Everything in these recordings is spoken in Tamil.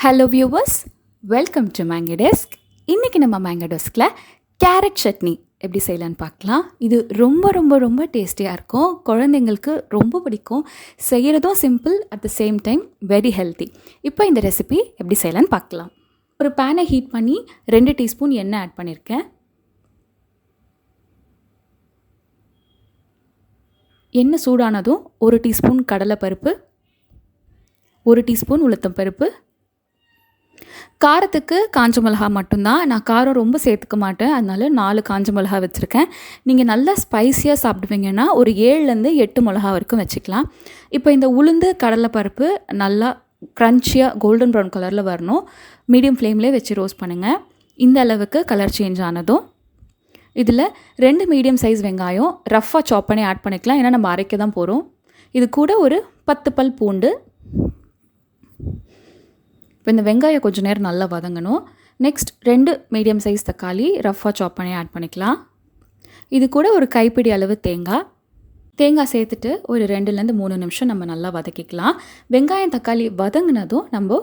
Hello viewers, welcome to mango desk. இன்றைக்கி நம்ம மேங்கோ டெஸ்கில் கேரட் சட்னி எப்படி செய்யலான்னு பார்க்கலாம். இது ரொம்ப ரொம்ப ரொம்ப டேஸ்டியாக இருக்கும். குழந்தைங்களுக்கு ரொம்ப பிடிக்கும். செய்கிறதும் simple, at the same time very healthy. இப்போ இந்த ரெசிபி எப்படி செய்யலான்னு பார்க்கலாம். ஒரு பேனை ஹீட் பண்ணி 2 டீஸ்பூன் எண்ணெய் ஆட் பண்ணியிருக்கேன். எண்ணெய் சூடானதும் 1 டீஸ்பூன் கடலைப்பருப்பு, 1 டீஸ்பூன் உளுத்தம் பருப்பு. காரத்துக்கு காஞ்ச மிளகா மட்டும்தான். நான் காரம் ரொம்ப சேர்த்துக்க மாட்டேன், அதனால 4 காஞ்ச மிளகா வச்சுருக்கேன். நீங்கள் நல்லா ஸ்பைஸியாக சாப்பிடுவீங்கன்னா ஒரு 7லேருந்து 8 மிளகா வரைக்கும் வச்சுக்கலாம். இப்போ இந்த உளுந்து கடலைப்பருப்பு நல்லா க்ரன்ச்சியாக கோல்டன் ப்ரௌன் கலரில் வரணும். மீடியம் ஃப்ளேம்லேயே வச்சு ரோஸ்ட் பண்ணுங்கள். இந்த அளவுக்கு கலர் சேஞ்ச் ஆனதும் இதில் 2 மீடியம் சைஸ் வெங்காயம் ரஃப்பாக சாப் பண்ணி ஆட் பண்ணிக்கலாம். ஏன்னா நம்ம அரைக்க தான் போகிறோம். இது கூட ஒரு 10 பல் பூண்டு. இப்போ இந்த வெங்காயம் கொஞ்சம் நேரம் நல்லா வதங்கணும். நெக்ஸ்ட் 2 மீடியம் சைஸ் தக்காளி ரஃப்பாக சாப் பண்ணி ஆட் பண்ணிக்கலாம். இது கூட ஒரு கைப்பிடி அளவு தேங்காய் சேர்த்துட்டு ஒரு 2லேருந்து 3 நிமிஷம் நம்ம நல்லா வதக்கிக்கலாம். வெங்காயம் தக்காளி வதங்கினதும் நம்ம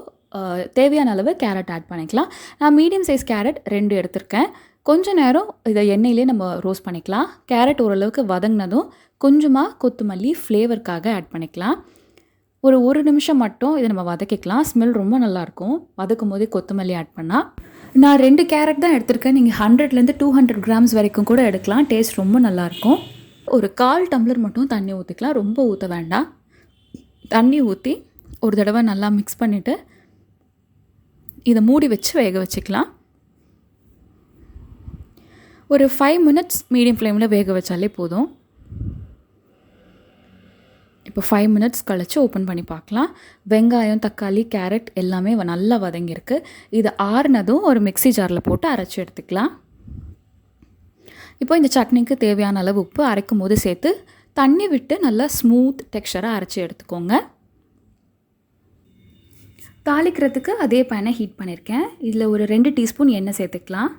தேவையான அளவு கேரட் ஆட் பண்ணிக்கலாம். நான் மீடியம் சைஸ் கேரட் 2 எடுத்திருக்கேன். கொஞ்சம் நேரம் இதை எண்ணெயிலே நம்ம ரோஸ்ட் பண்ணிக்கலாம். கேரட் ஓரளவுக்கு வதங்கினதும் கொஞ்சமாக கொத்தமல்லி ஃப்ளேவருக்காக ஆட் பண்ணிக்கலாம். ஒரு நிமிஷம் மட்டும் இதை நம்ம வதக்கிக்கலாம். ஸ்மெல் ரொம்ப நல்லாயிருக்கும் வதக்கும் போதே கொத்தமல்லி ஆட் பண்ணால். நான் 2 கேரட் தான் எடுத்திருக்கேன். நீங்கள் 100லேருந்து 200 கிராம்ஸ் வரைக்கும் கூட எடுக்கலாம். டேஸ்ட் ரொம்ப நல்லாயிருக்கும். ஒரு 1/4 டம்ளர் மட்டும் தண்ணி ஊற்றிக்கலாம், ரொம்ப ஊற்ற வேண்டாம். தண்ணி ஊற்றி ஒரு தடவை நல்லா மிக்ஸ் பண்ணிவிட்டு இதை மூடி வச்சு வேக வச்சுக்கலாம். ஒரு 5 மினிட்ஸ் மீடியம் ஃப்ளேமில் வேக வச்சாலே போதும். இப்போ 5 மினிட்ஸ் கழிச்சு ஓப்பன் பண்ணி பார்க்கலாம். வெங்காயம் தக்காளி கேரட் எல்லாமே நல்லா வதங்கியிருக்கு. இது ஆறுனதும் ஒரு மிக்ஸி ஜாரில் போட்டு அரைச்சி எடுத்துக்கலாம். இப்போ இந்த சட்னிக்கு தேவையான அளவு உப்பு அரைக்கும் போது சேர்த்து தண்ணி விட்டு நல்லா ஸ்மூத் டெக்ஸ்சராக அரைச்சி எடுத்துக்கோங்க. தாளிக்கிறதுக்கு அதே பேனை ஹீட் பண்ணியிருக்கேன். இதில் ஒரு 2 டீஸ்பூன் எண்ணெய் சேர்த்துக்கலாம்.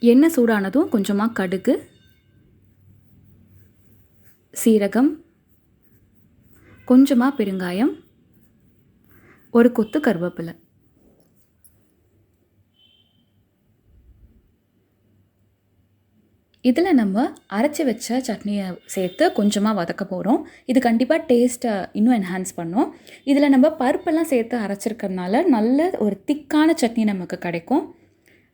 எண்ணெய் சூடானதும் கொஞ்சமாக கடுகு, சீரகம், கொஞ்சமாக பெருங்காயம், ஒரு கொத்து கருவேப்பிலை. இதில் நம்ம அரைச்சி வச்ச சட்னியை சேர்த்து கொஞ்சமாக வதக்க போகிறோம். இது கண்டிப்பாக டேஸ்ட்டை இன்னும் என்ஹான்ஸ் பண்ணும். இதில் நம்ம பருப்பெல்லாம் சேர்த்து அரைச்சிருக்கிறதுனால நல்ல ஒரு திக்கான சட்னி நமக்கு கிடைக்கும்.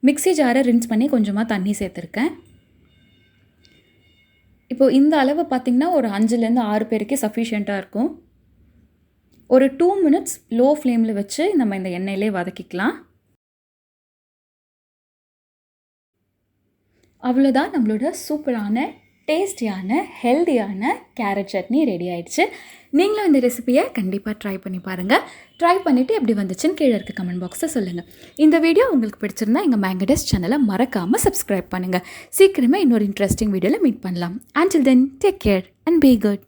மிக்ஸி ஜாரை ரின்ஸ் பண்ணி கொஞ்சமாக தண்ணி சேர்த்துருக்கேன். இப்போது இந்த அளவு பார்த்திங்கன்னா ஒரு 5லேருந்து 6 பேருக்கே சஃபிஷியண்ட்டாக இருக்கும். ஒரு 2 மினிட்ஸ் லோ ஃப்ளேமில் வச்சு நம்ம இந்த எண்ணெயிலே வதக்கிக்கலாம். அவ்வளோதான், நம்மளோட சூப்பரான டேஸ்டியான ஹெல்தியான கேரட் சட்னி ரெடி ஆயிடுச்சு. நீங்களும் இந்த ரெசிபியை கண்டிப்பாக ட்ரை பண்ணி பாருங்கள். ட்ரை பண்ணிவிட்டு எப்படி வந்துச்சுன்னு கீழே இருக்க கமெண்ட் பாக்ஸில் சொல்லுங்கள். இந்த வீடியோ உங்களுக்கு பிடிச்சிருந்தா எங்கள் மேங்கோ டெஸ்க் சேனலை மறக்காமல் சப்ஸ்கிரைப் பண்ணுங்கள். சீக்கிரமே இன்னொரு இன்ட்ரெஸ்டிங் வீடியோவில் மீட் பண்ணலாம். Until then, take care and be good.